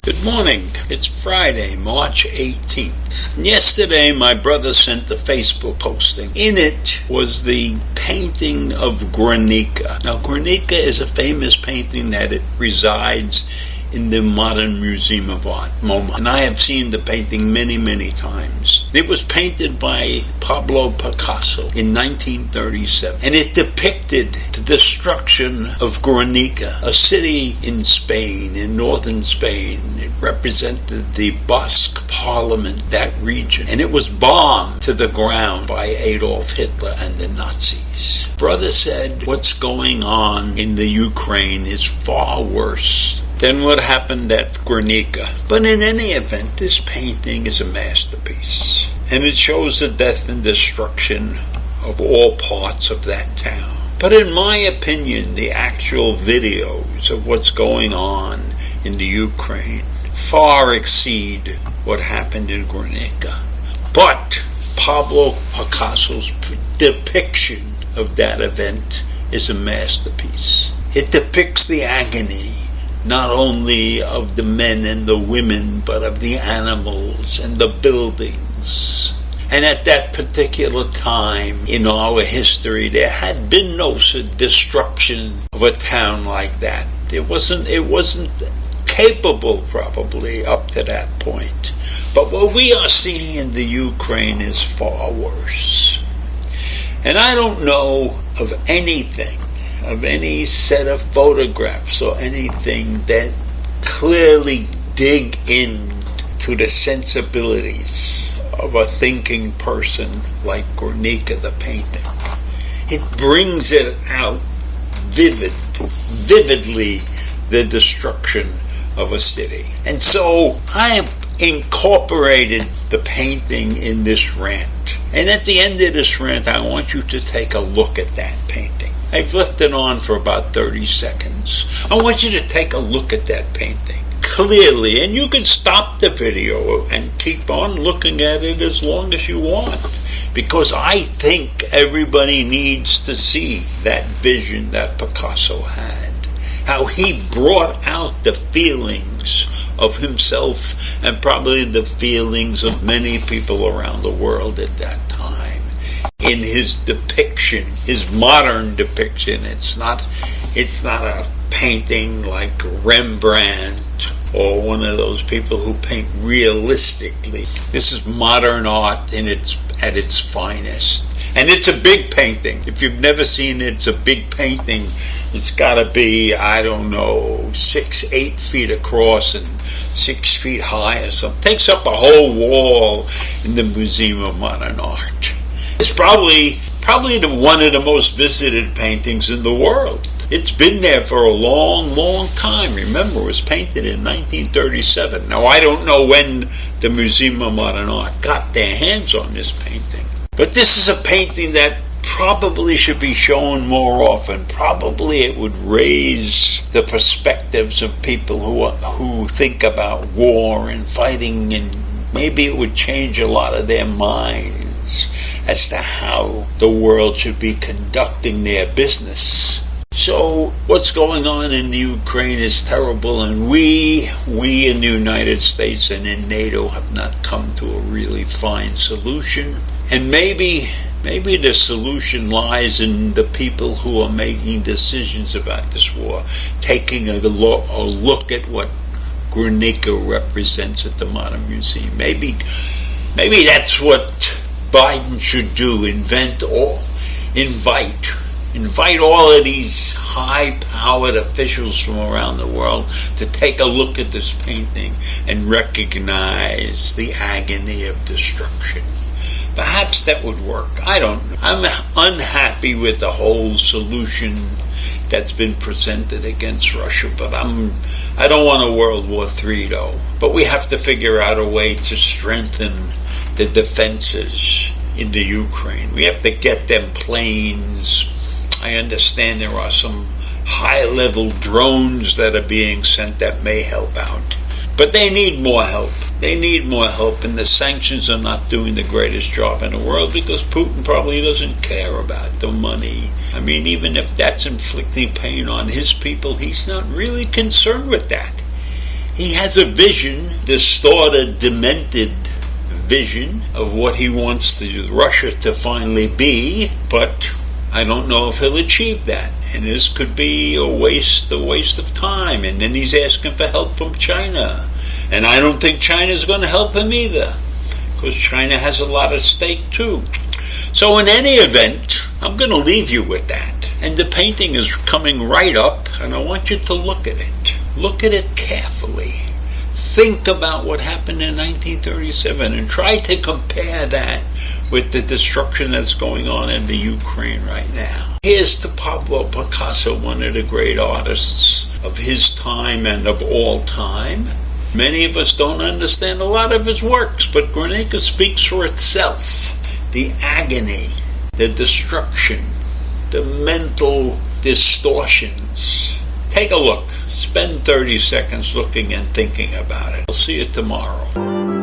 Good morning. It's Friday, March 18th. Yesterday, my brother sent a Facebook posting. In it was the painting of Guernica. Now, Guernica is a famous painting that it resides in the Modern Museum of Art, MoMA. And I have seen the painting many, many times. It was painted by Pablo Picasso in 1937. And it depicted the destruction of Guernica, a city in Spain, in northern Spain. It represented the Basque parliament, that region. And it was bombed to the ground by Adolf Hitler and the Nazis. Brother said, what's going on in the Ukraine is far worse than what happened at Guernica. But in any event, this painting is a masterpiece. And it shows the death and destruction of all parts of that town. But in my opinion, the actual videos of what's going on in the Ukraine far exceed what happened in Guernica. But Pablo Picasso's depiction of that event is a masterpiece. It depicts the agony not only of the men and the women, but of the animals and the buildings. And at that particular time in our history, there had been no destruction of a town like that. It wasn't capable, probably, up to that point. But what we are seeing in the Ukraine is far worse. And I don't know of anything, of any set of photographs or anything that clearly dig into the sensibilities of a thinking person like Guernica, the painting. It brings it out vividly, the destruction of a city. And so I have incorporated the painting in this rant. And at the end of this rant, I want you to take a look at that painting. I've left it on for about 30 seconds. I want you to take a look at that painting clearly, and you can stop the video and keep on looking at it as long as you want, because I think everybody needs to see that vision that Picasso had, how he brought out the feelings of himself and probably the feelings of many people around the world at that time. In his depiction, his modern depiction, it's not a painting like Rembrandt or one of those people who paint realistically. This is modern art at its finest. And it's a big painting. If you've never seen it, it's a big painting. It's got to be, 6-8 feet across and 6 feet high or something. It takes up a whole wall in the Museum of Modern Art. It's probably one of the most visited paintings in the world. It's been there for a long, long time. Remember, it was painted in 1937. Now, I don't know when the Museum of Modern Art got their hands on this painting. But this is a painting that probably should be shown more often. Probably it would raise the perspectives of people who think about war and fighting, and maybe it would change a lot of their minds as to how the world should be conducting their business. So what's going on in the Ukraine is terrible, and we in the United States and in NATO have not come to a really fine solution. And maybe the solution lies in the people who are making decisions about this war, taking a look at what Guernica represents at the Modern Museum. Maybe that's what Biden should do, invite all of these high-powered officials from around the world to take a look at this painting and recognize the agony of destruction. Perhaps that would work. I don't know. I'm unhappy with the whole solution that's been presented against Russia, but I don't want a World War III though. But we have to figure out a way to strengthen the defenses in the Ukraine. We have to get them planes. I understand there are some high-level drones that are being sent that may help out. But they need more help. They need more help, and the sanctions are not doing the greatest job in the world because Putin probably doesn't care about the money. I mean, even if that's inflicting pain on his people, he's not really concerned with that. He has a vision, distorted, demented vision of what he wants Russia to finally be, but I don't know if he'll achieve that. And this could be a waste of time. And then he's asking for help from China. And I don't think China's going to help him either, because China has a lot at stake too. So in any event, I'm going to leave you with that. And the painting is coming right up, and I want you to look at it. Look at it carefully. Think about what happened in 1937 and try to compare that with the destruction that's going on in the Ukraine right now. Here's to Pablo Picasso, one of the great artists of his time and of all time. Many of us don't understand a lot of his works, but Guernica speaks for itself. The agony, the destruction, the mental distortions. Take a look. Spend 30 seconds looking and thinking about it. I'll see you tomorrow.